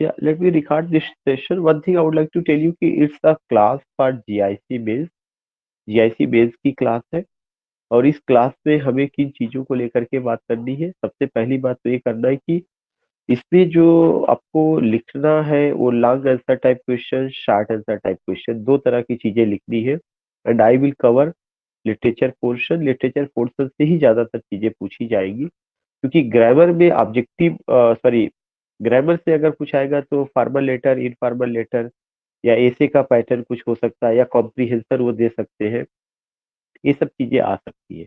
Yeah, let me record this session. One thing I would like to tell you कि it's a class for GIC based, GIC based की class है। और इस class में हमें किन चीजों को लेकर के बात करनी है। सबसे पहली बात तो ये करना है कि इसमें जो आपको लिखना है वो long answer type question, short answer type question, दो तरह की चीजें लिखनी है। And I will cover literature portion. Literature portion से ही ज्यादातर चीजें पूछी जाएगी, क्योंकि ग्रामर में ऑब्जेक्टिव सॉरी ग्रामर से अगर पूछा आएगा तो फॉर्मल लेटर, इनफॉर्मल लेटर या ऐसे का पैटर्न कुछ हो सकता है, या कॉम्प्रिहेंसर वो दे सकते हैं। ये सब चीजें आ सकती है।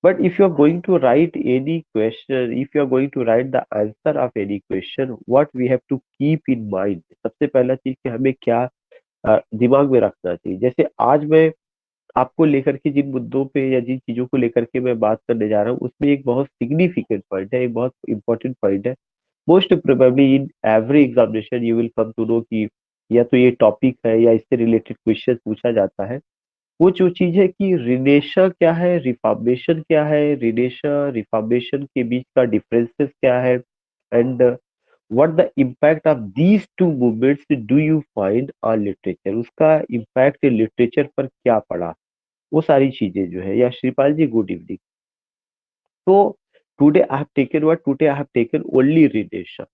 But if you are going to write any question, if you are going to write the answer of any question, what we have to keep in mind, सबसे पहला चीज कि हमें क्या दिमाग में रखना चाहिए। जैसे आज मैं आपको लेकर के जिन मुद्दों पे या जिन चीजों को लेकर के मैं बात करने जा रहा हूँ, उसमें एक बहुत सिग्निफिकेंट पॉइंट है, एक बहुत इंपॉर्टेंट पॉइंट है। Most probably in every examination you will come to know कि या तो ये टॉपिक है या इससे रिलेटेड क्वेश्चन पूछा जाता है। वो जो चीज है कि रिनेशा क्या है, रिफॉर्मेशन क्या है, रिनेशा रिफॉर्मेशन के बीच का डिफरेंसेस क्या है, and what the impact of these two movements do you find on literature, उसका इम्पैक्ट लिटरेचर पर क्या पड़ा, वो सारी चीजें जो है। या श्रीपाल जी, गुड इवनिंग। तो today I have taken only renaissance.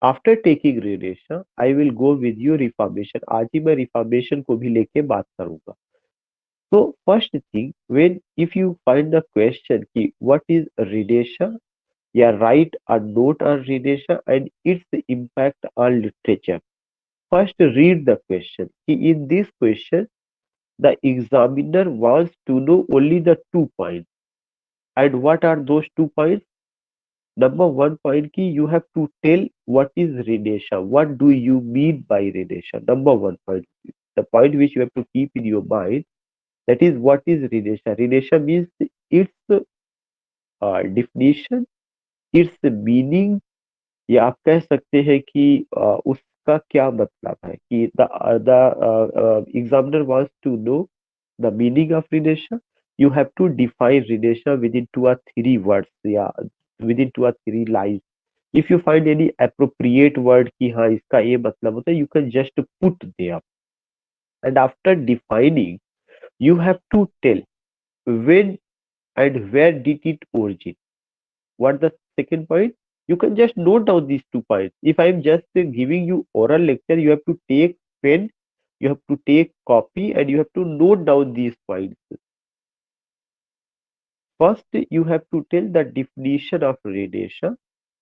After taking renaissance I will go with you reformation. आज ही मैं रिफॉर्मेशन को भी लेके बात करूंगा। So first thing, when if you find the question ki what is Renesha, yeah, write a note on Renesha and its impact on literature. First, read the question. In this question, the examiner wants to know only the 2 points. And what are those 2 points? Number one point ki you have to tell what is Renesha. What do you mean by Renesha? Number one point. The point which you have to keep in your mind, that is what is Renesha. Renesha means its definition, its meaning, या आप कह सकते हैं कि उसका क्या मतलब है कि the examiner wants to know the meaning of relation. You have to define relation within 2 or 3 words या within 2 or 3 lines. If you find any appropriate word कि हाँ इसका ये मतलब होता है, you can just put there. And after defining you have to tell when and where did it origin. What the second point? You can just note down these 2 points. If I'm just giving you oral lecture, you have to take pen, you have to take copy, and you have to note down these points. First, you have to tell the definition of radiation.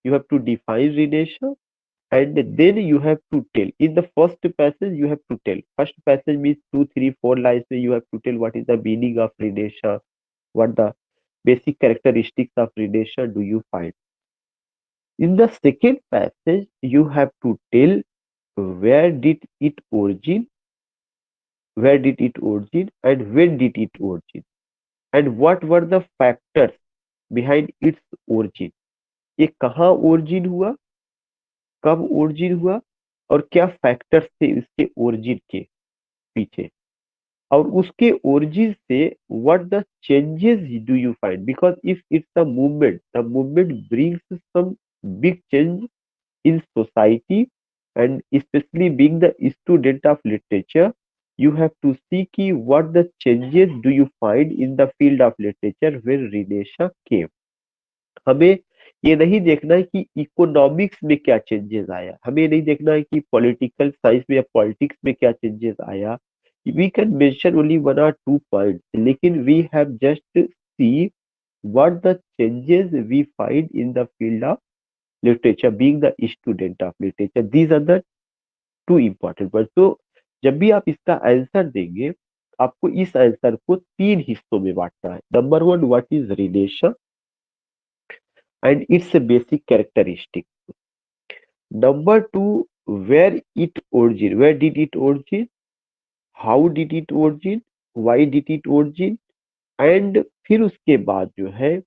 You have to define radiation, and then you have to tell. In the first passage, you have to tell. First passage means 2, 3, 4 lines. You have to tell what is the meaning of radiation, what the basic characteristics of radiation do you find. In the second passage, you have to tell where did it origin, where did it origin, and when did it origin, and what were the factors behind its origin. ये कहाँ origin हुआ, कब origin हुआ, और क्या factors थे इसके origin के पीछे, और उसके origin से what the changes do you find, because if it's a movement, the movement brings some big change in society, and especially being the student of literature, you have to see ki what the changes do you find in the field of literature when Renesha came. हमें ये नहीं देखना है कि economics में क्या changes आया, हमें ये नहीं देखना है कि पॉलिटिकल साइंस में या पॉलिटिक्स में क्या चेंजेस आया। We can mention only 1 or 2 points, लेकिन we have just see what the changes we find in the field of literature, being the student of literature. These are the two important words. तो जब भी आप इसका answer देंगे, आपको इस answer को 3 हिस्सों में बांटना है। Number one, what is relation and its basic characteristic. Number two, where it origin, where did it origin, how did it origin, why did it origin, and फिर उसके बाद जो है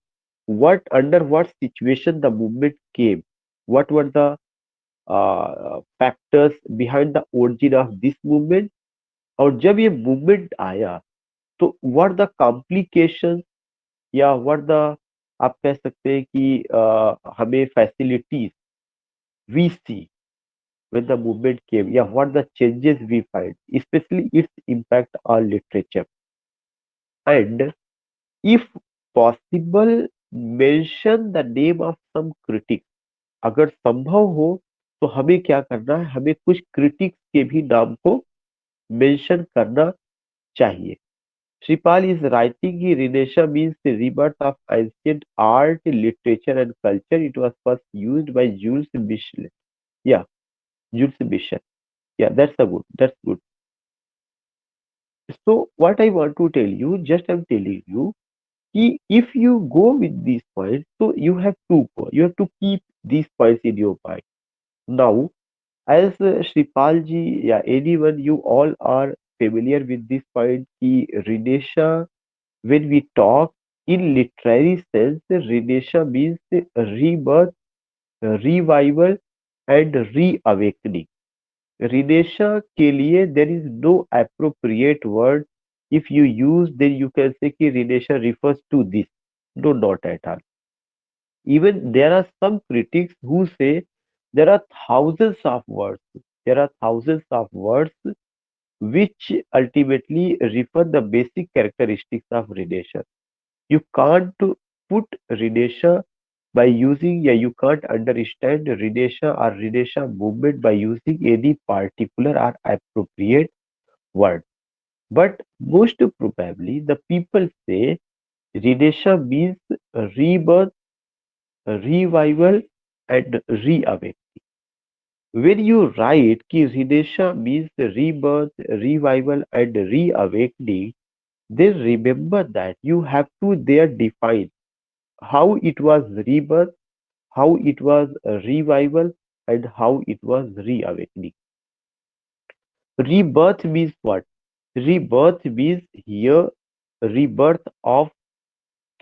what under what situation the movement came, what were the factors behind the origin of this movement, और जब ये movement आया तो व्हाट द कॉम्प्लिकेशन, या व्हाट द, आप कह सकते हैं कि हमें facilities we see when the movement came, yeah, what the changes we find, especially its impact on literature. And if possible, mention the name of some critic. अगर संभव हो तो हमें क्या करना है, हमें कुछ क्रिटिक्स के भी नाम को मेंशन करना चाहिए. Sripal is writing he Renaissance means the rebirth of ancient art, literature and culture. It was first used by Jules Michelet. Yeah, Jules Michelet. Yeah, that's good. So what I want to tell you, just I'm telling you, if you go with these points, so you have you have to keep these points in your mind. Now, as Shripal ji, yeah, anyone, you all are familiar with this point, ki Renaissance, when we talk in literary sense, Renaissance means rebirth, revival and reawakening. Renesha के लिए there is no appropriate word. If you use, then you can say कि Renesha refers to this. No, not at all. Even there are some critics who say there are thousands of words. There are thousands of words which ultimately refer the basic characteristics of Renesha. You can't put Renesha by using, yeah, you can't understand Renesha or Renesha movement by using any particular or appropriate word. But most probably, the people say Renesha means rebirth, revival, and reawakening. When you write कि Renesha means rebirth, revival, and reawakening, then remember that you have to there define how it was rebirth, how it was a revival, and how it was reawakening. Rebirth means what? Rebirth means here rebirth of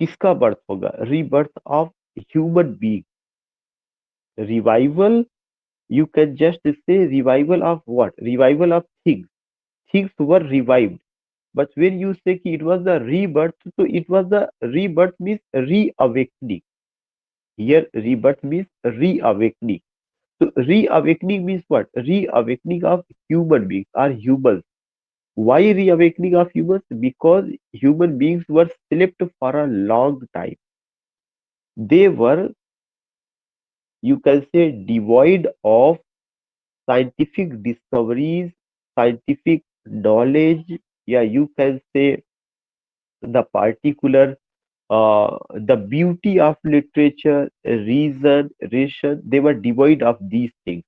किसका birth होगा? Rebirth of human being. Revival, you can just say revival of what? Revival of things. Things were revived. But when you say कि it was the rebirth, so it was the rebirth means reawakening. Here rebirth means reawakening. So reawakening means what? Reawakening of human beings or humans. Why reawakening of humans? Because human beings were slept for a long time. They were, you can say, devoid of scientific discoveries, scientific knowledge. Yeah, you can say the particular, the beauty of literature, reason, ration. They were devoid of these things.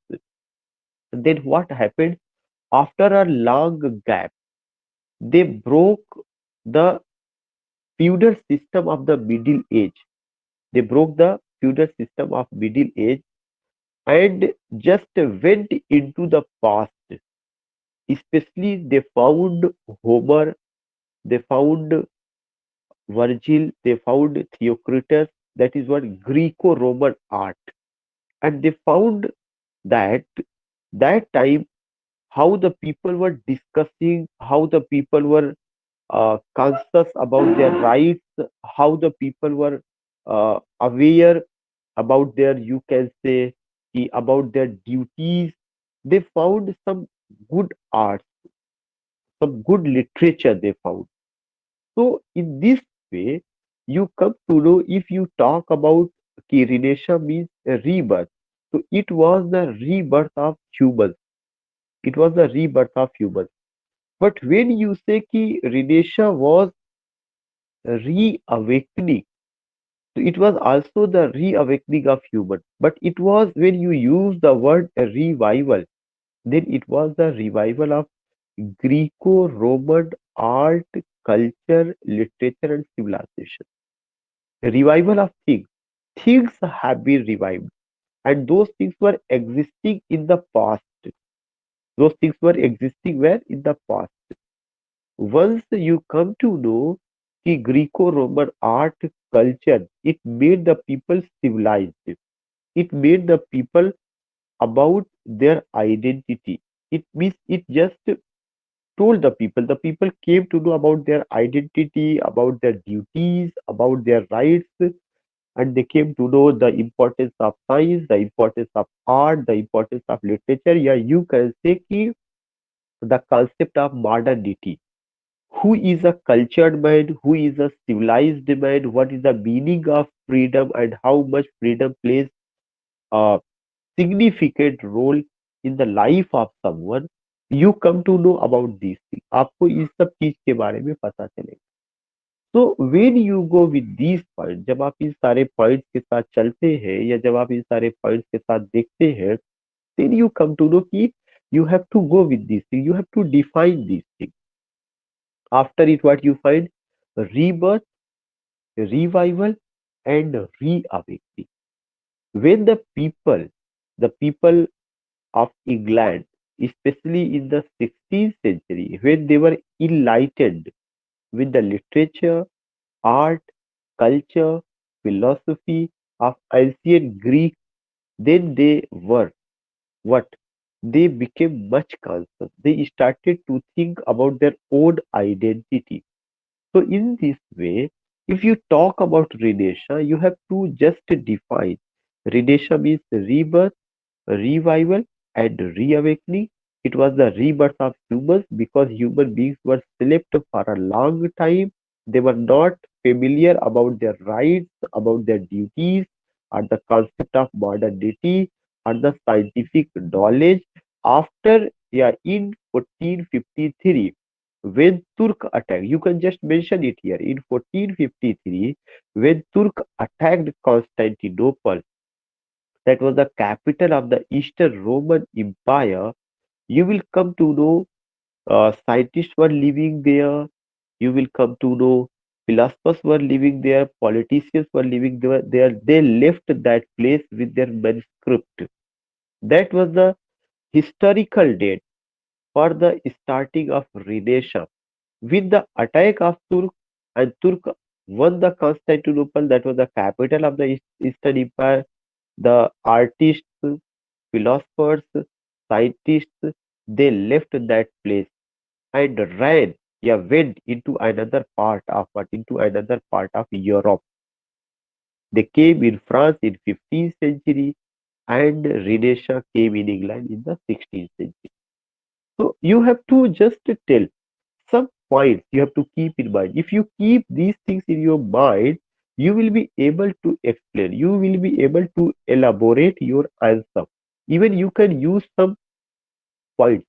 And then what happened? After a long gap, they broke the feudal system of the Middle Age. They broke the feudal system of Middle Age and just went into the past. Especially, they found Homer, they found Virgil, they found Theocritus. That is what Greco-Roman art, and they found that that time how the people were discussing, how the people were conscious about their rights, how the people were aware about their, you can say, about their duties. They found some good art, some good literature they found. So in this way, you come to know if you talk about ki Renesha means a rebirth. So it was the rebirth of humans. It was the rebirth of humans. But when you say ki Renesha was reawakening, so it was also the reawakening of human. But it was when you use the word revival, then it was the revival of Greco-Roman art, culture, literature, and civilization. Revival of things. Things have been revived, and those things were existing in the past. Those things were existing where? In the past. Once you come to know the Greco-Roman art, culture, it made the people civilized. It made the people about their identity. It means it just told the people came to know about their identity, about their duties, about their rights, and they came to know the importance of science, the importance of art, the importance of literature. Yeah, you can say कि the concept of modernity. Who is a cultured man? Who is a civilized man? What is the meaning of freedom and how much freedom plays a significant role in the life of someone? You come to know about these things. आपको इस सब चीज के बारे में पता चलेगा. So when you go with these points, जब आप इन सारे पॉइंट्स के साथ चलते हैं या जब आप इन सारे पॉइंट्स के साथ देखते हैं, then you come to know कि you have to go with these things. You have to define these things. After it, what you find? Rebirth, revival, and reawakening. When the people of England, especially in the 16th century, when they were enlightened with the literature, art, culture, philosophy of ancient Greek, then they were what? They became much conscious. They started to think about their own identity. So in this way, if you talk about Renesha, you have to just define. Renesha means rebirth, revival, and reawakening. It was the rebirth of humans because human beings were slept for a long time. They were not familiar about their rights, about their duties, or the concept of modernity, or the scientific knowledge. After, yeah, in 1453, when Turk attacked, you can just mention it here. In 1453, when Turk attacked Constantinople, that was the capital of the Eastern Roman Empire, you will come to know scientists were living there. You will come to know philosophers were living there, politicians were living there. They left that place with their manuscript. That was the historical date for the starting of Renaissance. With the attack of Turk, and Turk won the Constantinople, that was the capital of the Eastern Empire. The artists, philosophers, scientists, they left that place and ran, yeah, went into another part of what? Into another part of Europe. They came in France in 15th century and Renaissance came in England in the 16th century. So you have to just tell some points you have to keep in mind. If you keep these things in your mind, you will be able to explain, you will be able to elaborate your answer. Even you can use some points.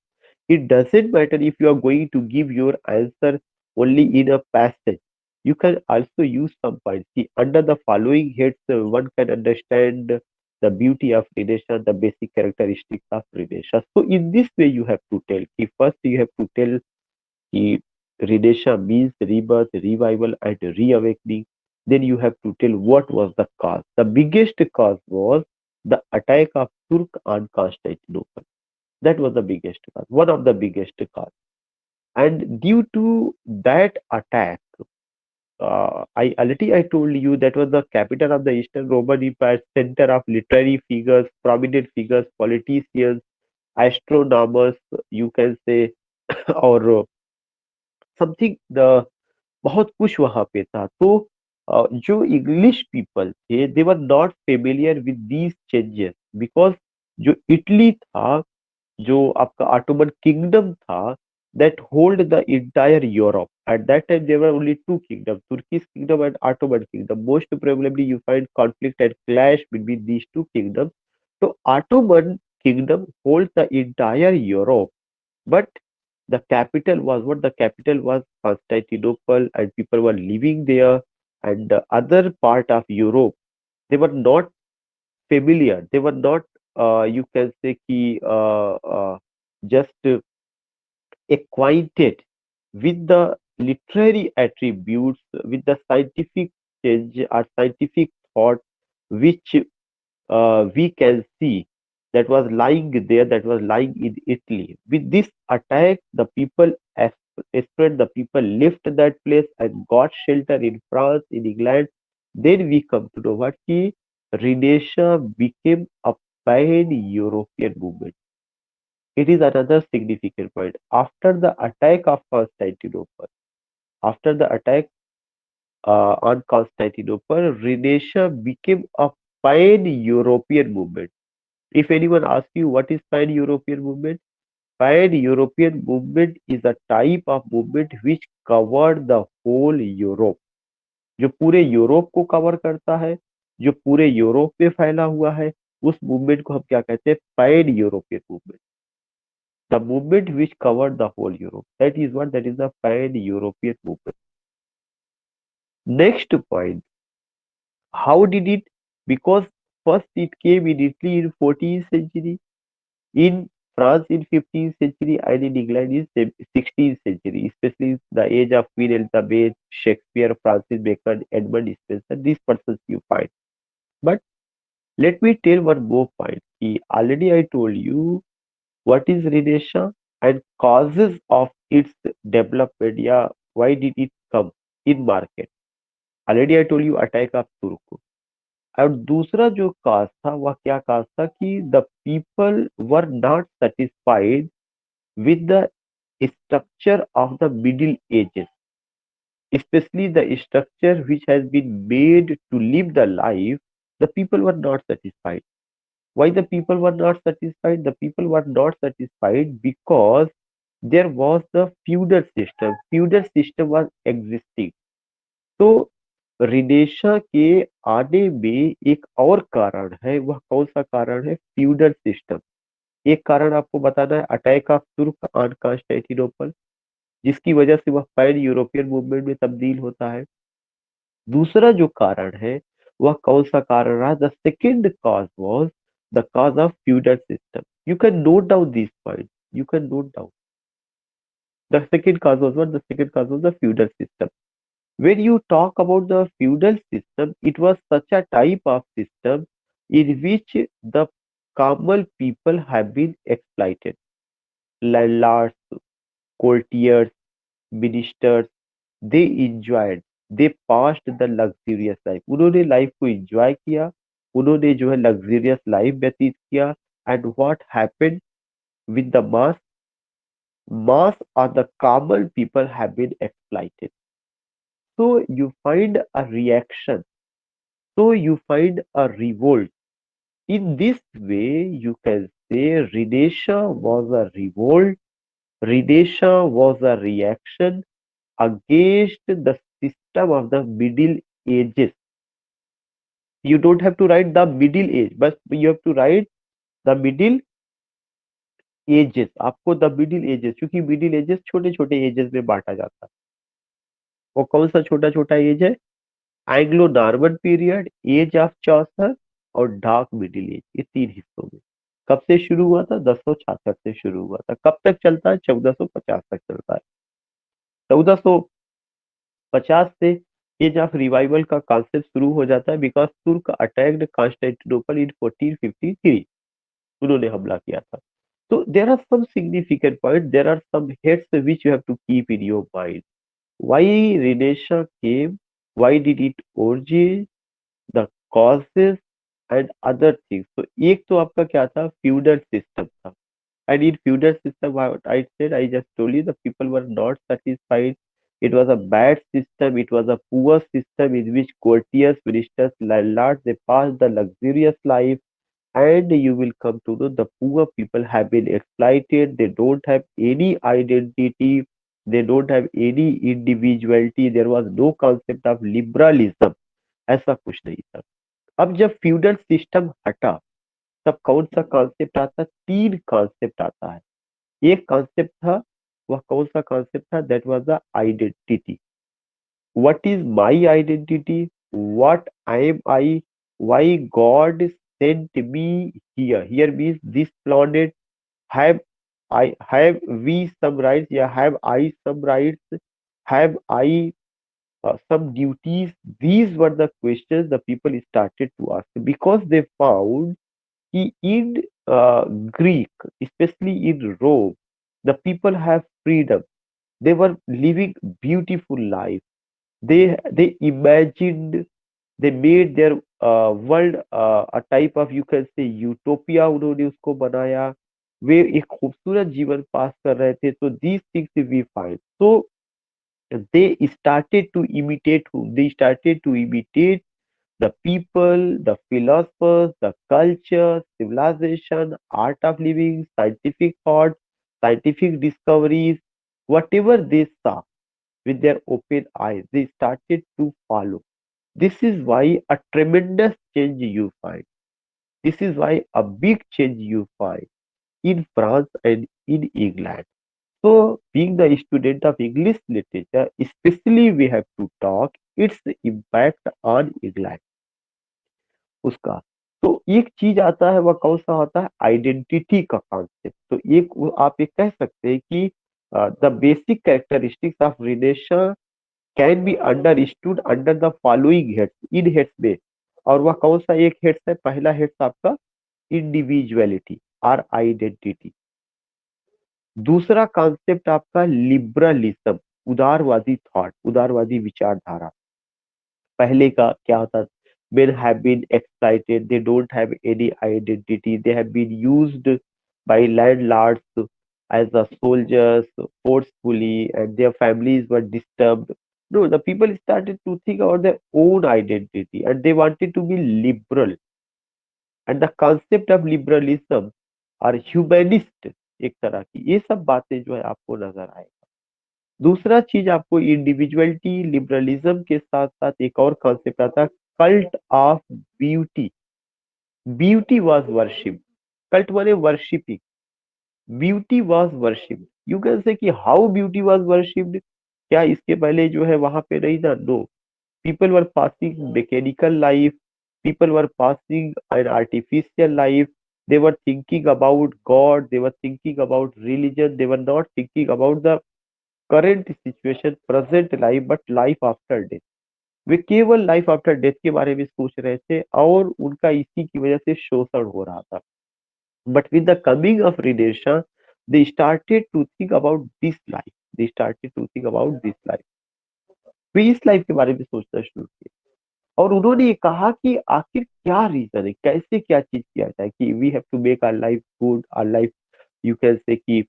It doesn't matter if you are going to give your answer only in a passage. You can also use some points. See, under the following heads, one can understand the beauty of Renesha, the basic characteristics of Renesha. So, in this way, you have to tell. See, first, you have to tell कि Renesha means rebirth, revival, and reawakening. Then you have to tell what was the cause. The biggest cause was the attack of Turk on Constantinople. That was the biggest cause, one of the biggest cause. And due to that attack, I already I told you that was the capital of the Eastern Roman Empire, center of literary figures, prominent figures, politicians, astronomers, you can say, or something the बहुत कुछ वहां पे था. तो जो English people थे they were not familiar with these changes because जो Italy था, जो आपका ऑटोमन किंगडम था, that hold the entire Europe. At that time, there were only two kingdoms, Turkish kingdom and Ottoman kingdom. Most probably, you find conflict and clash between these two kingdoms. So, Ottoman kingdom holds the entire Europe, but the capital was what? The capital was Constantinople, and people were living there. And the other part of Europe, they were not familiar. They were not, you can say, just acquainted with the literary attributes, with the scientific change or scientific thought, which we can see that was lying there, that was lying in Italy. With this attack, the people spread, the people left that place and got shelter in France, in England. Then we come to know what ki Renaissance became a pan-European movement. It is another significant point. After the attack of Constantinople, after the attack, on Constantinople, Renaissance became a pan-European movement. If anyone asks you what is pan-European movement, pan-European movement is a type of movement which covered the whole Europe. जो पूरे Europe को cover करता है, जो पूरे Europe में फैला हुआ है, उस मूवमेंट को हम क्या कहते हैं? Pan European movement. The movement which covered the whole Europe, that is the pan European movement. Next point, how did it? Because first it came in Italy in 14th century, in France in 15th century, and in England in 16th century, especially the age of Queen Elizabeth, Shakespeare, Francis Bacon, Edmund Spenser, these persons you find. But let me tell one more point. Already I told you what is Renaissance and causes of its development. Yeah, why did it come in market? Already I told you attack of Turku. और दूसरा जो काज था वह क्या काज था कि the people were not satisfied with the structure of the Middle Ages, especially the structure which has been made to live the life. The people were not satisfied. Why the people were not satisfied? The people were not satisfied because there was the feudal system. Feudal system was existing. तो रिनेशा के आने में एक और कारण है, वह कौन सा कारण है? Feudal system. एक कारण आपको बताना है, अटैक ऑफ तुर्क ऑन कॉन्स्टेंटिनोपल, जिसकी वजह से वह पैन यूरोपियन मूवमेंट में तब्दील होता है। दूसरा जो कारण है वह कौन सा कारण रहा? The second cause was the cause of feudal system. You can note down this point, you can note down the second cause was what? The second cause was the feudal system. When you talk about the feudal system, it was such a type of system in which the common people have been exploited. Landlords, courtiers, ministers, they enjoyed, they passed the luxurious life. उन्होंने life को enjoy किया, उन्होंने जो है luxurious life व्यतीत किया। And what happened with the mass? Mass or the common people have been exploited. So you find a reaction, so you find a revolt. In this way, you can say Renaissance was a revolt, Renaissance was a reaction against the system of the Middle Ages. You don't have to write the Middle Age, but you have to write the Middle Ages. आपको the Middle Ages, क्योंकि Middle Ages छोटे छोटे edges में बांटा जाता है। वो कौन सा छोटा छोटा एज है? Anglo Norman period, age of Chaucer और डार्क मिडिल एज, ये तीन हिस्सों में। कब से शुरू हुआ था? 1066 से शुरू हुआ था। कब तक चलता है? 1450 तक चलता है। 1450 से एज ऑफ रिवाइवल का कॉन्सेप्ट शुरू हो जाता है, बिकॉज तुर्क अटैक्ड कॉन्स्टेंटिनोपल इन 1453। उन्होंने हमला किया था। तो there are some significant point, there are some heads which you have to keep in your mind. Why Renaissance came? Why did it originate? The causes and other things. तो एक तो आपका क्या था? फ्यूडल सिस्टम था। And in feudal system, what I said, I just told you, the people were not satisfied. It was a bad system. It was a poor system in which courtiers, ministers, landlords, they passed the luxurious life, and you will come to know the poor people have been exploited. They don't have any identity, they don't have any individuality. There was no concept of liberalism. ऐसा कुछ नहीं था। अब जब feudal system हटा, तब कौन सा कॉन्सेप्ट आता? तीन कॉन्सेप्ट आता है। एक कॉन्सेप्ट था, वह कौन सा कॉन्सेप्ट था? That was the identity. What is my identity? What am I? Why God sent me here? Here means this planet. Have have we some rights? Yeah, have I some rights? Have I some duties? These were the questions the people started to ask, because they found in Greek, especially in Rome, the people have freedom. They were living beautiful life. They imagined, they made their world a type of, you can say, utopia उन्होंने उसको बनाया। वे एक खूबसूरत जीवन पास कर रहे थे। तो दीज थिंग्स वी फाइंड। तो They started to imitate whom? They started to imitate the people, the philosophers, the culture, civilization, art of living, scientific thought, scientific discoveries, whatever they saw with their open eyes, they started to follow. This is why a tremendous change you find. This is why a big change you find in France and in England. So, being the student of English literature, especially we have to talk its impact on England. उसका तो एक चीज आता है वह कौन सा होता है आइडेंटिटी का कॉन्सेप्ट तो आप ये कह सकते हैं कि the basic characteristics of relation can be understood under the following heads in heads में और वह कौन सा एक हेड्स है पहला हेड्स आपका इंडिविजुअलिटी और आइडेंटिटी दूसरा कॉन्सेप्ट आपका लिबरलिज्म उदारवादी थॉट उदारवादी विचारधारा पहले का क्या होता men have been exploited they don't have any identity they have been used by landlords as the soldiers forcefully and their families were disturbed no the people started to think about their own identity and they wanted to be liberal and the concept of liberalism और humanist एक तरह की ये सब बातें जो है आपको नजर आएगा दूसरा चीज आपको इंडिविजुअलिटी लिबरलिज्म के साथ साथ एक और कॉन्सेप्ट आता है cult of beauty beauty was worship cult माने worshipping beauty was worship you can say कि हाउ ब्यूटी वॉज वर्शिप्ड क्या इसके पहले जो है वहां पे नहीं था no people were passing mechanical life people were passing an artificial life they were thinking about god they were thinking about religion they were not thinking about the current situation present life but life after death वे केवल life after death के बारे में सोच रहे थे और उनका इसी की वजह से शोषण हो रहा था but with the coming of renaissance they started to think about this life they started to think about this life वे इस लाइफ के बारे में सोचना शुरू किया और उन्होंने ये कहा कि आखिर क्या रीजन है कैसे क्या चीज किया जाए कि we have to make our life good our life you can say कि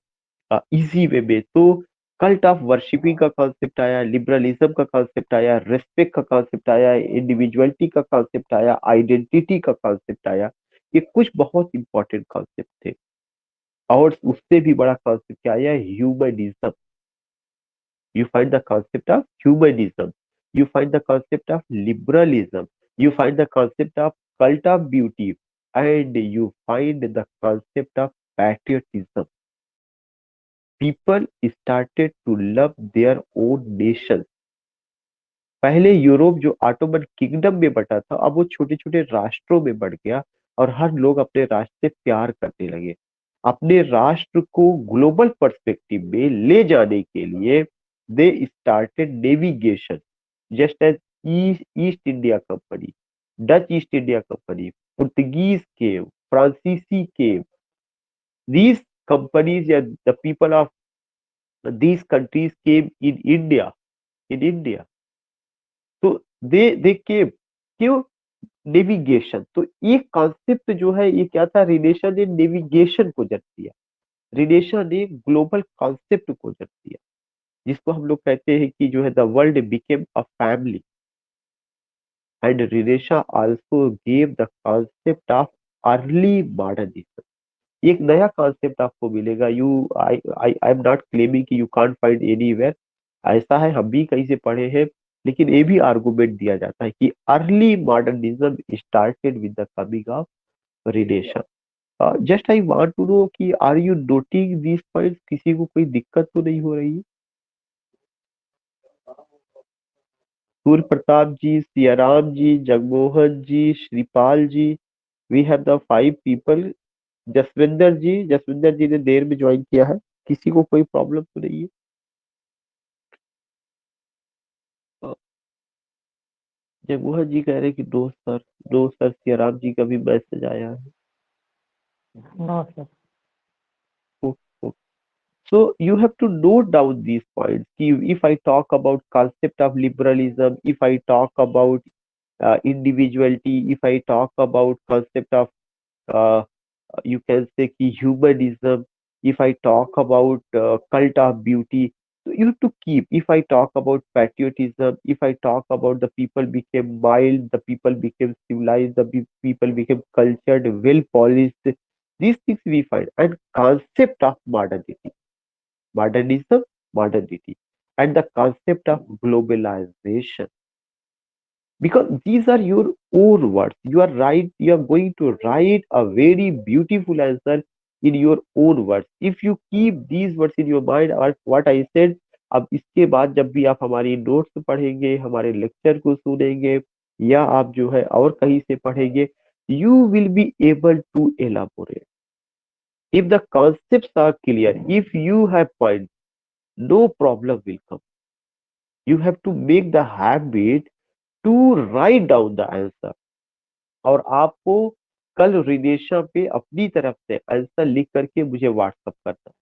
इजी वे में तो कल्ट ऑफ वर्शिपिंग का कॉन्सेप्ट आया लिबरलिज्म का कॉन्सेप्ट आया रेस्पेक्ट का कॉन्सेप्ट आया इंडिविजुअलिटी का कॉन्सेप्ट आया आइडेंटिटी का कॉन्सेप्ट आया ये कुछ बहुत इंपॉर्टेंट कॉन्सेप्ट थे और उससे भी बड़ा कॉन्सेप्ट क्या आया humanism you find the concept of humanism you find the concept of liberalism you find the concept of cult of beauty and you find the concept of patriotism people started to love their own nation पहले Europe जो Ottoman kingdom में बटा था अब वो छोटे छोटे राष्ट्रों में बढ़ गया और हर लोग अपने राष्ट्र से प्यार करने लगे अपने राष्ट्र को ग्लोबल पर्सपेक्टिव में ले जाने के लिए they started navigation just as East India Company Dutch East India Company Portuguese केव फ्रांसीसी केव these companies and the people of these countries came in India तो दे केम क्यों नेविगेशन तो ये कॉन्सेप्ट जो है ये क्या था रिलेशन ने नेविगेशन को जन्म दिया रिलेशन ने ग्लोबल कॉन्सेप्ट को जन्म दिया जिसको हम लोग कहते हैं कि जो है the world became a family and relation also give the concept of early modernism एक नया कॉन्सेप्ट आपको मिलेगा you I I I am not claiming कि यू कांट फाइंड एनीवेयर ऐसा है हम भी कहीं से पढ़े हैं लेकिन ये भी आर्गुमेंट दिया जाता है कि early modernism started with the coming of relation just I want to know कि are you noting these points किसी को कोई दिक्कत तो नहीं हो रही है Surya Pratap ji Siyaram ji Jagmohan ji Shripal ji we have the 5 people Jasvinder ji ने देर में ज्वाइन किया है किसी को कोई प्रॉब्लम तो नहीं है अ, जगमोहन जी कह रहे हैं कि दो सर सियाराम जी का भी मैसेज आया है No, sir. O- O- so you have to note down these points कि if I talk about concept of liberalism if I talk about individuality if I talk about concept of uh, you can say कि humanism if I talk about cult of beauty So you have to keep, if I talk about patriotism, if I talk about the people became mild, the people became civilized, the people became cultured, well polished, these things we find. And concept of modernity, modernism, modernity, and the concept of globalization, because these are your own words. You are right, you are going to write a very beautiful answer in your own words if you keep these words in your mind, और what I said. अब इसके बाद जब भी आप हमारी notes पढ़ेंगे, हमारे लेक्चर को सुनेंगे, या आप जो है और कहीं से पढ़ेंगे, you will be able to elaborate. If the concepts are clear, if you have point, no problem will come. You have to make the habit to write down the answer. और आपको कल रिदेशा पे अपनी तरफ से आंसर लिख करके मुझे व्हाट्सअप करना है।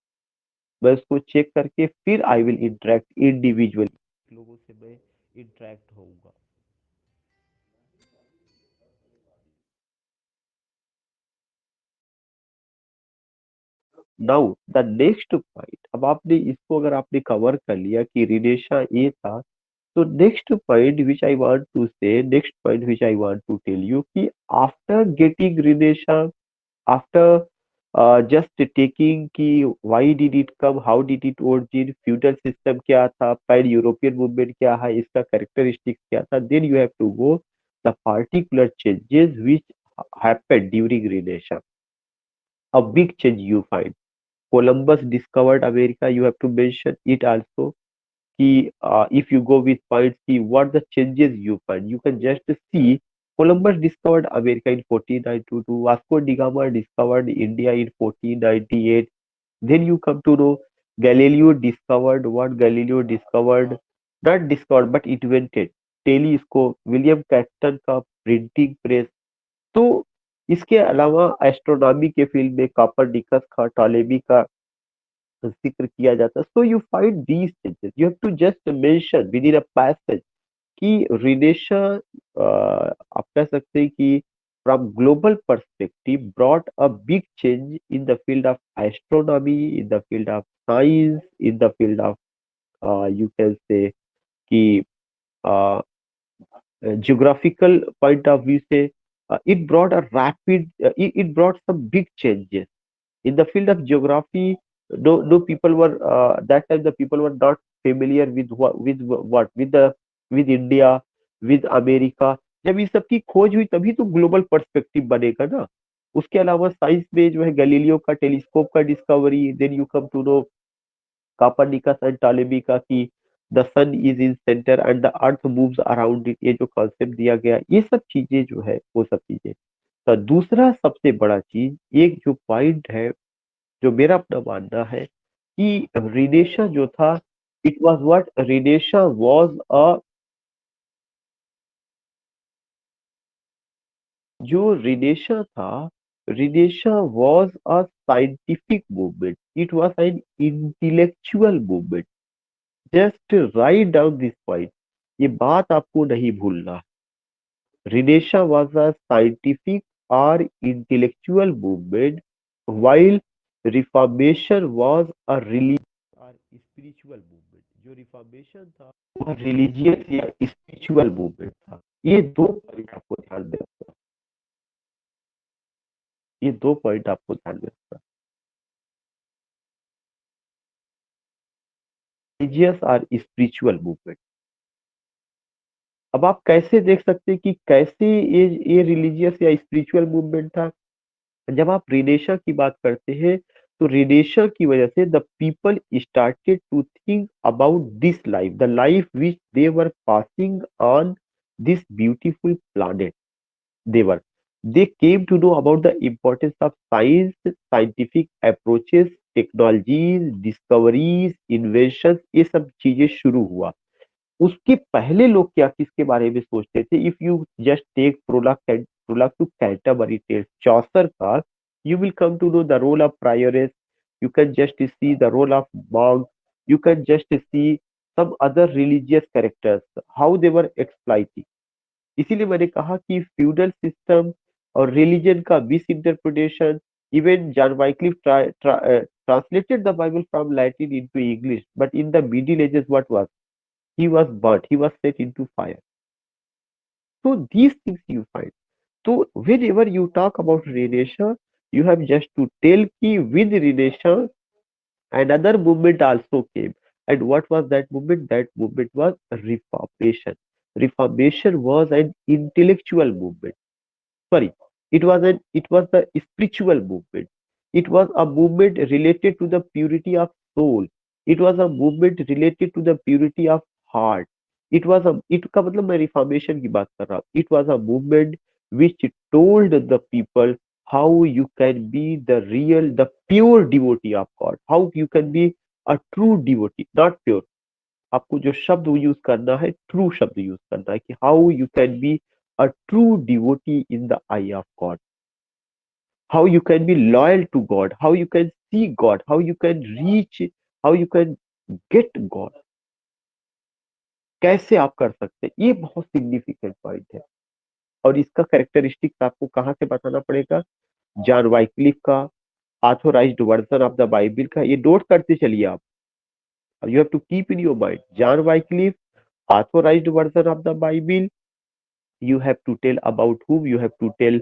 मैं उसको चेक करके फिर आई विल इंटरेक्ट इंडिविजुअली, लोगों से मैं इंटरेक्ट होऊंगा। नाउ द नेक्स्ट पॉइंट, अब आपने इसको अगर आपने कवर कर लिया कि रिदेशा ये था, तो next point which I want to say, next point which I want to tell you कि आफ्टर गेटिंग रिदेशा, after just taking कि why did it come, how did it origin, feudal system क्या था, पैन यूरोपियन मूवमेंट क्या है, इसका characteristics क्या था, then you have to go the particular changes which happened during Renaissance. A big change you find. Columbus discovered America. You have to mention it also. If you go with points, see what the changes you find. You can just see Columbus discovered America in 1492, Vasco da Gama discovered India in 1498. Then you come to know Galileo discovered what Galileo discovered, not discovered but invented, telescope, William Catton का printing press. तो इसके अलावा astronomy के field में Copernicus का, Ptolemy का जिक्र किया जाता है। So you find these changes, you have to just mention within a passage कि रिलेशन, आप कह सकते हैं कि from global perspective brought a big change in the field of astronomy, in the field of science, in the field of you can say कि geographical point of view से it brought a rapid, it brought some big changes in the field of geography. No people were that time the people were not familiar with what with India, with America. जब ये सब की खोज हुई तभी तो global perspective बनेगा ना। उसके अलावा साइंस में जो है गैलीलियो का टेलीस्कोप का discovery, then you come to know Copernicus and Ptolemy का कि the sun is in centre and the earth moves around it, ये जो कॉन्सेप्ट दिया गया, ये सब चीजें जो है वो सब चीजें। तो दूसरा सबसे बड़ा चीज, एक जो पॉइंट है जो मेरा अपना मानना है कि रिनेशा जो था, it was what, renaissance was a, जो रिनेशा था, renaissance was a scientific movement, it was an intellectual movement. Just write down this point, ये बात आपको नहीं भूलना। रिनेशा वाज अ साइंटिफिक और intellectual movement, while reformation was a religious और spiritual movement. जो रिफॉर्मेशन था वह रिलीजियस या स्पिरिचुअल मूवमेंट था। ये दो पॉइंट आपको ध्यान में रखना, ये दो पॉइंट आपको ध्यान में रखना, रिलीजियस और स्पिरिचुअल मूवमेंट। अब आप कैसे देख सकते हैं कि कैसे ये रिलीजियस या स्पिरिचुअल मूवमेंट था। जब आप रिनेशा की बात करते हैं, तो रिनेशा की वजह से the people started to think about this life, the life which they were passing on this beautiful planet. देवर, they came to know about the importance of science, scientific approaches, technologies, discoveries, invention, ये सब चीजें शुरू हुआ। उसके पहले लोग क्या किसके बारे में सोचते थे? If you just take prologue to Canterbury Tales Chaucer का, you will come to know the role of prioress, you can just see the role of monk, you can just see some other religious characters, how they were exploiting। इसीलिए मैंने कहा कि feudal system और religion का miss interpretation, Even John Wycliffe translated the Bible from Latin into English, but in the Middle Ages, what was? He was burnt, he was set into fire. So these things you find. So whenever you talk about Renaissance, you have just to tell ki with Renaissance, another movement also came. And what was that movement? That movement was Reformation. Reformation was an intellectual movement. Sorry, it was the spiritual movement. It was a movement related to the purity of soul. It was a movement related to the purity of heart. it का मतलब मैं reformation की बात कर रहा हूँ. It was a movement which told the people how you can be the pure devotee of God, how you can be a true devotee, not pure. आपको जो शब्द यूज करना है, ट्रू शब्द यूज करना है कि how you can be a true devotee in the eye of God, how you can be loyal to God, how you can see God, how you can reach, how you can get God. कैसे आप कर सकते हैं, ये बहुत significant point है. और इसका कैरेक्टरिस्टिक्स आपको कहाँ से बताना पड़ेगा? जॉन वाइक्लिफ का authorized version of the Bible का. ये नोट करते चलिए आप. You have to keep in your mind John Wycliffe, authorized version of the Bible. You have to tell about whom. You have to tell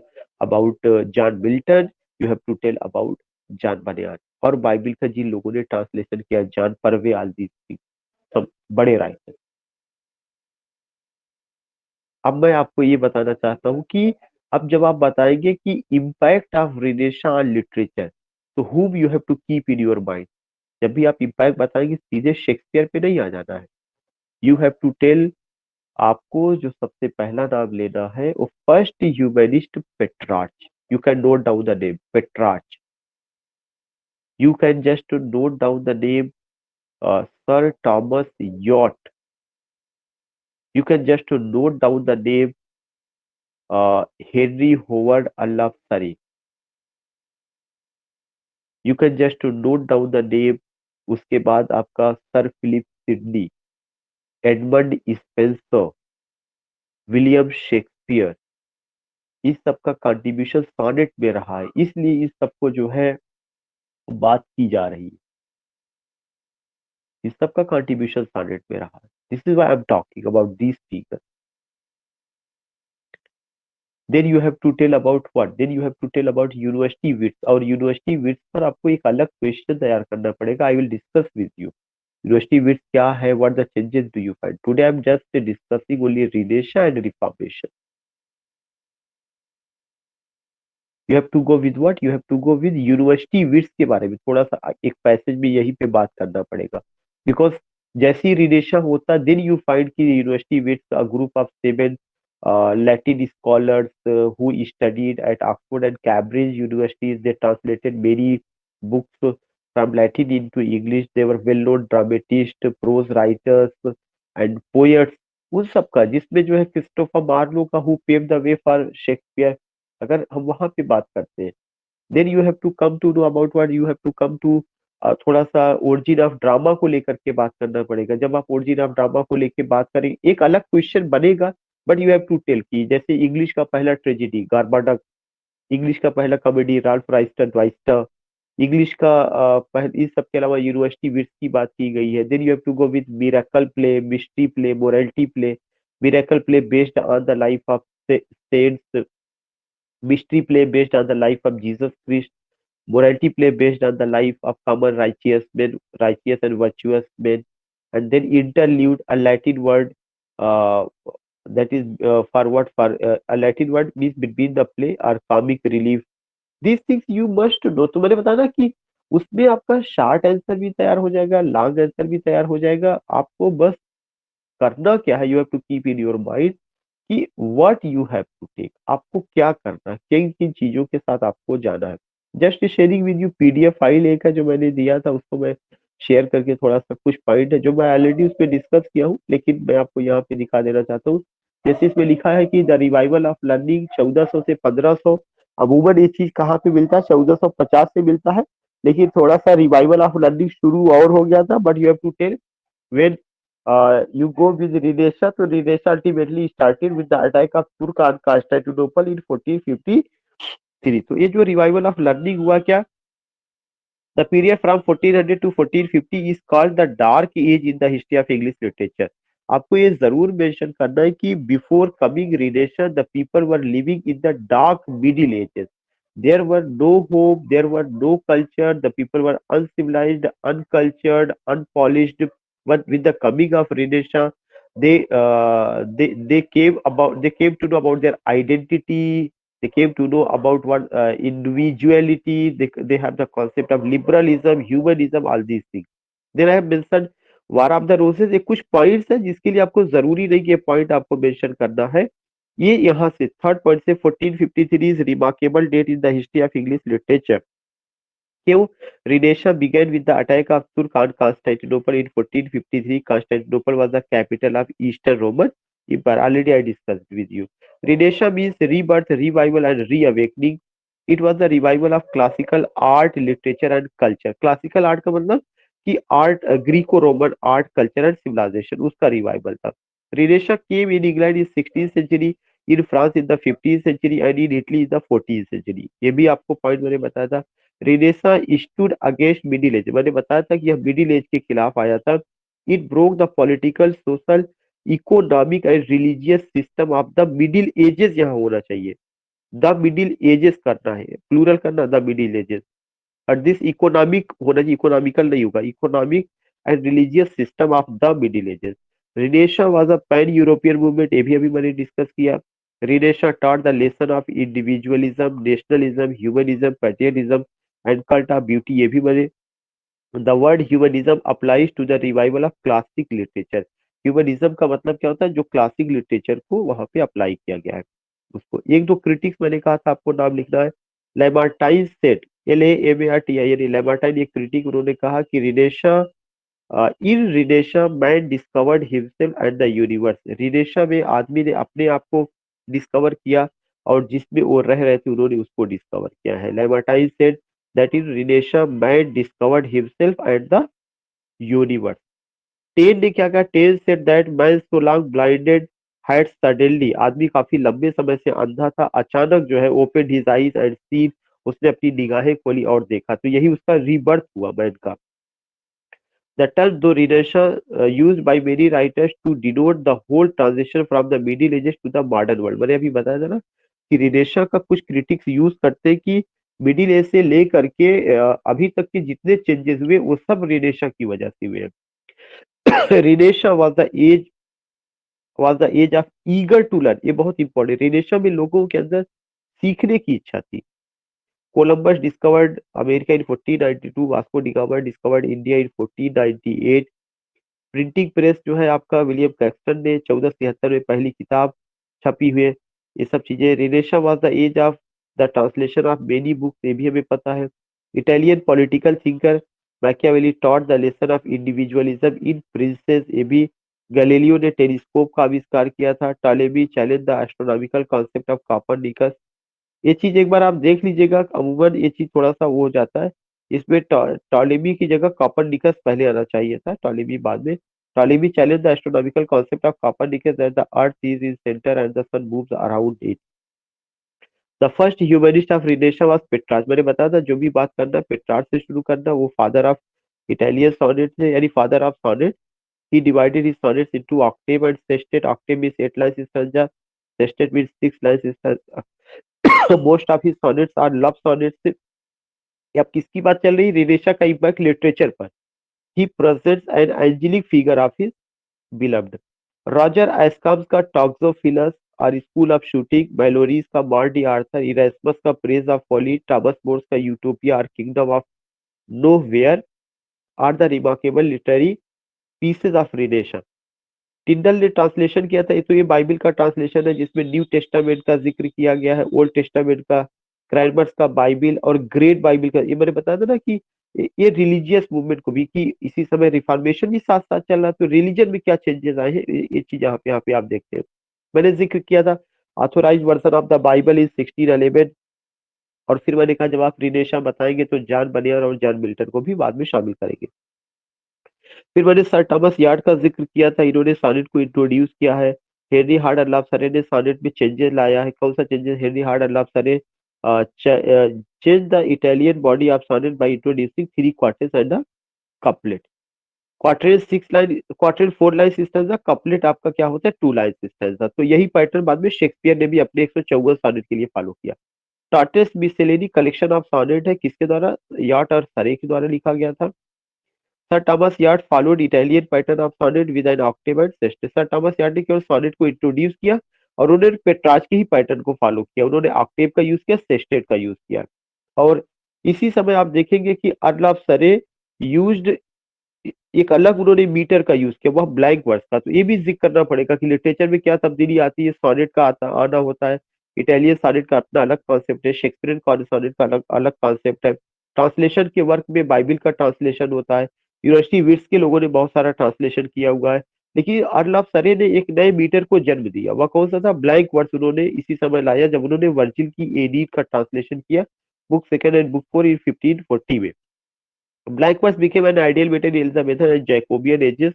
about John Milton. You have to tell about John Bunyan. और Bible का जिन लोगों ने translation किया, John परवे, all these things, सब बड़े writer. अब मैं आपको ये बताना चाहता हूँ कि अब जब आप बताएंगे कि इम्पैक्ट ऑफ रिनेशा ऑन लिटरेचर, तो whom you have to keep in your mind. जब भी आप इम्पैक्ट बताएंगे, सीधे शेक्सपियर पे नहीं आ जाना है. You have to tell. आपको जो सबसे पहला नाम लेना है वो first humanist Petrarch. You can note down the name Petrarch. You can just note down the name sir Thomas Wyatt. You can just note down the name Henry Howard earl of Surrey. You can just note down the name. उसके बाद आपका sir Philip Sidney, Edmund Spenser, William Shakespeare. इस सब का contribution sonnet में रहा है, इसलिए इस सबको जो है बात की जा रही है. इस सब का कंट्रीब्यूशन सोनेट में रहा है. This is why I am talking about these speaker. Then you have to tell about what, then you have to tell about university wits. और यूनिवर्सिटी विट्स पर आपको एक अलग क्वेश्चन तैयार करना पड़ेगा. I will discuss with you university wits क्या है, what the changes do you find. Today I am just discussing only renaissance and reformation. You have to go with what, you have to go with university wits के बारे में थोड़ा सा एक passage में यहीं पे बात करना पड़ेगा. बिकॉज जैसे ही रिलेशन होता, देन यू फाइंड कि university wits a group of 7 Latin scholars who studied at Oxford and Cambridge universities. They translated many books from Latin into English. They were well-known dramatists, prose writers, and poets. उन सब का जिसमें जो है Christopher Marlowe का who paved the way for Shakespeare, अगर हम वहां पे बात करते हैं, then you have to come to know about what, you have to come to थोड़ा सा ओरिजिन ऑफ ड्रामा को लेकर के बात करना पड़ेगा. जब आप ओरिजिन ऑफ ड्रामा को लेकर बात करेंगे, एक अलग क्वेश्चन बनेगा. But you have to tell की जैसे इंग्लिश का पहला ट्रेजेडी गार्बाडक, इंग्लिश का पहला कॉमेडी राल्फ राइस्टर द्वाइस्टर, इंग्लिश का इस सब के अलावा यूनिवर्सिटी विट्स की बात की गई है. Then you have to go with miracle play, mystery play, morality play. Miracle play based on the life of saints, mystery play based on the life of Jesus Christ, morality play based on the life of common righteous men, righteous and virtuous men, and then interlude a Latin word uh, that is for what for a Latin word means between the play or comic relief. These things you must know. तो मैंने बताया ना कि उसमें आपका short answer भी तैयार हो जाएगा, लॉन्ग आंसर भी तैयार हो जाएगा. आपको बस करना क्या है, you have to keep in your mind कि what you have to take. आपको क्या करना है, किन किन चीजों के साथ आपको जाना है. Just sharing with you PDF file एक है जो मैंने दिया था, उसको मैं शेयर करके थोड़ा सा कुछ पॉइंट है जो मैं ऑलरेडी उस पर डिस्कस किया हूँ, लेकिन मैं आपको यहाँ पे दिखा देना चाहता हूँ. जैसे इसमें लिखा है कि द रिवाइवल ऑफ लर्निंग 1400 से 1500. अमूमन ये चीज कहाँ पे मिलता है, 1450 से मिलता है, लेकिन थोड़ा सा रिवाइवल ऑफ लर्निंग शुरू और हो गया था. But you have to tell when you go with Renesha. So Renesha ultimately started with the attack of Turk on Constantinople in 1450. Three. तो ये जो रिवाइवल ऑफ लर्निंग हुआ क्या, the period from 1400 to 1450 is called the dark age in the history of English literature. आपको ये जरूर mention करना है कि before coming renaissance the people were living in the dark middle ages. There were no hope, there were no culture, the people were uncivilised, uncultured, unpolished, but with the coming of Renaissance, they came to know about their identity. They came to know about what individuality. They have the concept of liberalism, humanism, all these things. Then I have mentioned War of the Roses। ये कुछ points हैं जिसके लिए आपको जरूरी नहीं कि ये पॉइंट आपको मेंशन करना है। ये यहाँ से थर्ड पॉइंट से 1453 is remarkable date in the history of English literature. क्यों? Renaissance began with the attack of Turk on Constantinople in 1453. Constantinople was the capital of Eastern Roman Empire. Already I discussed with you. Renaissance means rebirth, revival, and reawakening. It was the revival of classical art, literature, and culture. Classical art का मतलब कि art, Greco Roman art, culture and civilization, उसका revival था। Renaissance came in England in 16th century, in France in the 15th century, and in Italy in the 14th century। ये भी आपको point मैंने बताया था। Renaissance stood against middle age, मैंने बताया था कि यह मिडिल एज के खिलाफ आया था। It broke the political, social, economic and religious system of the middle edges. यहाँ होना चाहिए द मिडिल एजेस करना है, प्लूरल करना द मिडिल एजेस। और दिस इकोनॉमिक होना चाहिए, इकोनॉमिकल नहीं होगा, economic and religious system of the middle ages. Renaissance was a pan European movement, ये भी अभी मैंने डिस्कस किया। रिनेशा taught the lesson of individualism, nationalism, humanism, patriotism and cult of beauty, ये भी मैंने। The word humanism applies to the revival of classic literature. Humanism का मतलब क्या होता है, जो क्लासिक लिटरेचर को वहां पे अप्लाई किया गया है उसको। एक दो क्रिटिक्स मैंने कहा था आपको नाम लिखना है। लेमार्टाइन सेट, LAMARTIN, लेमार्टाइन एक क्रिटिक, उन्होंने कहा कि Renaissance, in Renaissance man discovered himself and the universe. Renaissance में आदमी ने अपने आप को डिस्कवर किया और जिसमें वो रह रहे थे उन्होंने उसको डिस्कवर किया है। Lamartine said that in Renaissance man discovered himself and the universe। Taine ने क्या कहा, Taine said that man so long blinded had suddenly, आदमी काफी लंबे समय से अंधा था, अचानक जो है opened his eyes and seen, उसने अपनी निगाहें खोली और देखा। तो यही उसका रीबर्थ हुआ मैन का। The term though Renaissance used by many writers to denote the whole transition from the Middle Ages to the modern world। मैंने अभी बताया था ना कि रिनेशा का कुछ क्रिटिक्स यूज करते हैं कि मिडिल एज से लेकर के अभी तक के जितने चेंजेस हुए वो सब रिनेशा की वजह से हुए हैं। Renaissance was the age of eager to learn, ये बहुत इंपॉर्टेंट। रिनेशा में लोगों के अंदर सीखने की इच्छा थी। Columbus discovered America in 1492, Vasco da Gama discovered India in 1498। Printing press जो है आपका विलियम कैक्सटन ने 1473 में पहली किताब छपी हुई है। ये सब चीजें। Renaissance was the age of the translation of many books, ये भी हमें पता है। Italian political thinker Machiavelli taught the lesson of individualism in princes, ये भी। गैलीलियो ने टेलीस्कोप का आविष्कार किया था। Ptolemy challenge the astronomical concept of Copernicus. ये चीज एक बार आप देख लीजिएगा, अमूमन ये चीज थोड़ा सा वो हो जाता है। इसमें टॉलेमी की जगह कॉपरनिकस पहले आना चाहिए था, टॉलेमी बाद में। Ptolemy challenge the astronomical concept of Copernicus that the earth is in centre and the sun moves around it. The first humanist of Renaissance was Petrarch. मैंने बताया था जो भी बात करना पेट्रार्च से शुरू करना। वो फादर ऑफ इटालियन सोनेट थे, यानी father of sonnet. He divided his sonnets into octave and sestet. Octave means 8 lines in stanza, sestet means 6 lines in stanza। Most of his sonnets are love sonnets. अब किसकी बात चल रही, रिनेशा का impact literature पर। He presents an angelic figure of his beloved. Roger Ascham's का Toxophilus और school of shooting, Malory's का मार्डी आर्थर, इरास्मस का praise of folly, Thomas More's का यूटोपिया और kingdom of nowhere are the remarkable literary pieces of Renaissance. Tyndale ने translation किया था, तो ये बाइबल का ट्रांसलेशन है जिसमें न्यू टेस्टामेंट का जिक्र किया गया है, ओल्ड टेस्टामेंट का, क्राइमर्स का बाइबल और ग्रेट बाइबल का। ये मैंने बताया था ना कि ये रिलीजियस मूवमेंट को भी, कि इसी समय रिफॉर्मेशन भी साथ साथ चल रहा है, तो रिलीजन में क्या चेंजेस आए हैं ये चीज यहाँ पे आप देखते हैं। मैंने जिक्र किया था authorize version of the Bible is 1611। और फिर मैंने कहा जब आप रिनेशा बताएंगे तो जॉन बनियर और जॉन मिल्टन को भी बाद में शामिल करेंगे। फिर मैंने सर थॉमस यार्ड का जिक्र किया था, इन्होंने सॉनेट को इंट्रोड्यूस किया है। हेनरी हार्ड लव सरे ने सॉनेट में चेंजेस लाया है। कौन सा चेंजेस हेनरी हार्ड लव सरे change the Italian body of sonnet by introducing three quartets and a couplet. Quartet 4 line system, couplet आपका क्या होता है 2 लाइन सिस्टम। तो यही पैटर्न बाद में शेक्सपियर ने भी अपने 154 सॉनेट के लिए फॉलो किया। टार्टेस मिसेलेनी कलेक्शन ऑफ सॉनेट है, किसके द्वारा? याट और सरे के द्वारा लिखा गया था। Sir Thomas Wyatt followed Italian pattern of sonnet with an octave and sestet. Sir Thomas Wyatt ने केवल सॉनेट को इंट्रोड्यूस किया और उन्होंने पेट्रार्च के ही पैटर्न को फॉलो किया। उन्होंने ऑक्टेव का यूज किया, सेस्टेट का यूज किया। और इसी समय आप देखेंगे कि अर्ल ऑफ सरे यूज्ड एक अलग उन्होंने मीटर का यूज किया, वह ब्लैंक वर्स था। तो ये भी जिक्र करना पड़ेगा कि लिटरेचर में क्या तब्दीली आती है, सोनेट का आना होता है। इटालियन सोनेट का अपना अलग कॉन्सेप्ट है, शेक्सपियन सोनेट का अलग अलग कॉन्सेप्ट है। ट्रांसलेशन के वर्क में बाइबिल का ट्रांसलेशन होता है। यूनिवर्सिटी विट्स के लोगों ने बहुत सारा ट्रांसलेशन किया हुआ है। लेकिन अर्ल ऑफ सरे ने एक नए मीटर को जन्म दिया, वह कौन सा था? ब्लैंक वर्स उन्होंने इसी समय लाया जब उन्होंने वर्जिल की एडीड का ट्रांसलेशन किया, book second and book four in 1540 में। Blank verse became an ideal better Elizabethan and Jacobean ages,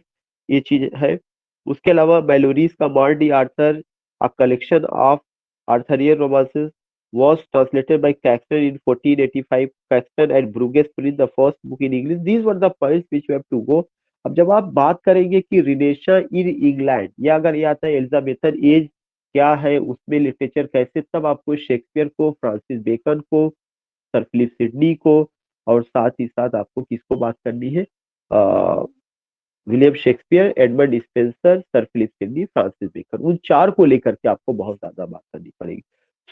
ये चीज है। उसके अलावा बेलोरीज का Morte d'Arthur, a collection of Arthurian romances, was translated by Caxton in 1485. Caxton and Bruges print the first book in English. These were the points which you have to go. अब जब आप बात करेंगे कि Renaissance in England, या अगर ये आता है एलिजाबेथन एज क्या है, उसमें लिटरेचर कैसे, तब आपको शेक्सपियर को, फ्रांसिस बेकन को, सर फिलिप सिडनी को, और साथ ही साथ आपको किसको बात करनी है? William Shakespeare, Edward Spenser, sir Philip Sidney, Francis Bacon, उन चार को लेकर के आपको बहुत ज्यादा बात करनी पड़ेगी।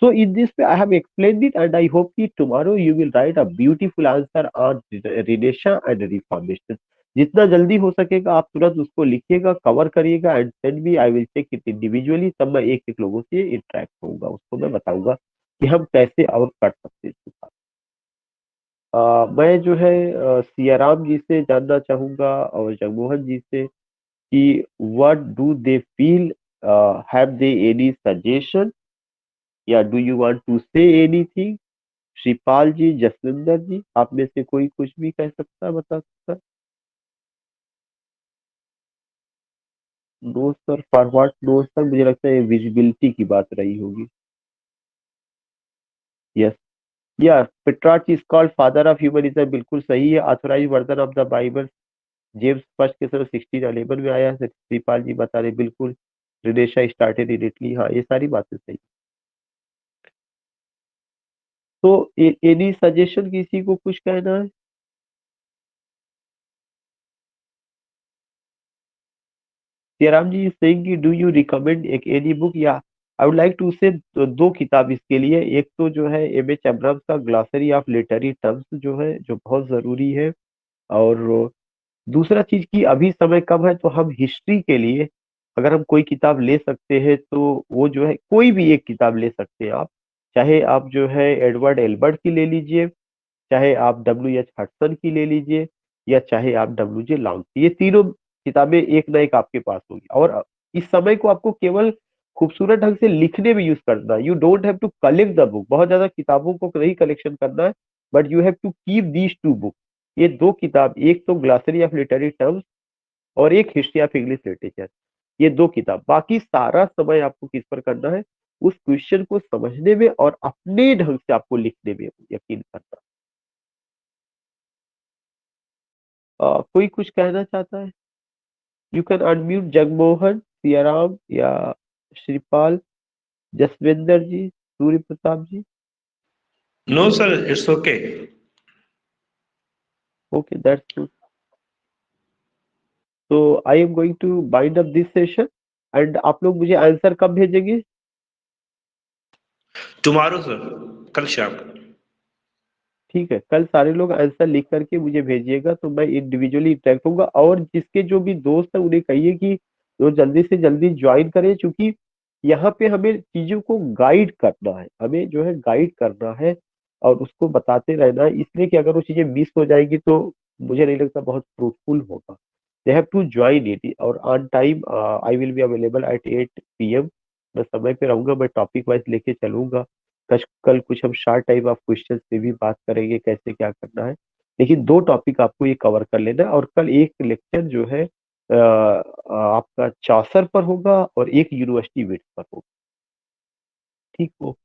So in this way I have explained it and I hope कि tomorrow you will write a beautiful answer on Renaissance and Reformation. जितना जल्दी हो सकेगा आप तुरंत उसको लिखिएगा, कवर करिएगा and send me, I will check it individually. तब मैं एक एक लोगों से इंटरेक्ट होऊंगा, उसको मैं बताऊंगा कि हम कैसे और कर सकते हैं इसके साथ। मैं जो है सियाराम जी से जानना चाहूंगा और जगमोहन जी से कि what do they feel, have they any suggestion, या do you want to say anything? Shripal ji, Jaswinder ji, आप में से कोई कुछ भी कह सकता है, बता सकता है? No sir, for what no sir? मुझे लगता है विजिबिलिटी की बात रही होगी। Yes, yeah Petrarch is called father of humanism, बिल्कुल सही है। Authorise version of the Bible James first के समय 1611 में आया है, श्रीपाल जी बता रहे, बिल्कुल। रिनेशा स्टार्टेड इन इटली, हाँ ये सारी बातें सही। तो एनी सजेशन, किसी को कुछ कहना है? जयराम जी सेइंग कि डू यू रिकमेंड एक एनी बुक, या आई वुड लाइक टू से दो किताब इसके लिए। एक तो जो है एम एच अब्राम्स का ग्लॉसरी ऑफ लिटरेरी टर्म्स जो है, जो बहुत जरूरी है। और दूसरा चीज की अभी समय कम है तो हम हिस्ट्री के लिए अगर हम कोई किताब ले सकते हैं तो वो जो है कोई भी एक किताब ले सकते हैं आप। चाहे आप जो है एडवर्ड एल्बर्ट की ले लीजिए, चाहे आप डब्ल्यू एच हडसन की ले लीजिए, या चाहे आप डब्ल्यू जे लॉन्ग की, ये तीनों किताबें एक ना एक आपके पास होगी। और इस समय को आपको केवल खूबसूरत ढंग से लिखने में यूज करना है। You don't have to collect the book, बहुत ज्यादा किताबों को नहीं कलेक्शन करना है, but you have to keep these two book. ये दो किताब, एक तो ग्लॉसरी ऑफ लिटरेरी टर्म्स और एक हिस्ट्री ऑफ इंग्लिश लिटरेचर, ये दो किताब। बाकी सारा समय आपको किस पर करना है? उस क्वेश्चन को समझने में और अपने ढंग से आपको लिखने में यकीन करना। कोई कुछ कहना चाहता है? You can unmute, Jagmohan, Siyaram, या Shripal, Jaswinder ji, Surya Pratap ji. No, sir, it's okay. Okay, that's good. तो I am going to bind up this session and आप लोग मुझे आंसर कब भेजेंगे? Tomorrow, sir. कल शाम। ठीक है, कल सारे लोग आंसर लिख करके मुझे भेजिएगा तो मैं इंडिविजुअली इंटरेक्ट होऊंगा। और जिसके जो भी दोस्त है उन्हें कहिए कि वो जल्दी से जल्दी ज्वाइन करें, क्योंकि यहाँ पे हमें चीजों को गाइड करना है, हमें जो है गाइड करना है और उसको बताते रहना है। इसलिए कि अगर वो चीजें मिस हो जाएगी तो मुझे नहीं लगता बहुत फ्रूटफुल होगा। They have to join it और on time. I will be available at 8 PM। मैं समय पे रहूंगा, मैं टॉपिक वाइज लेके चलूंगा। कल कुछ हम शॉर्ट टाइप ऑफ क्वेश्चन पे भी बात करेंगे कैसे क्या करना है। लेकिन दो टॉपिक आपको ये कवर कर लेना है और कल एक लेक्चर जो है आपका चौसर पर होगा और एक यूनिवर्सिटी विट्स पर होगा। ठीक हो?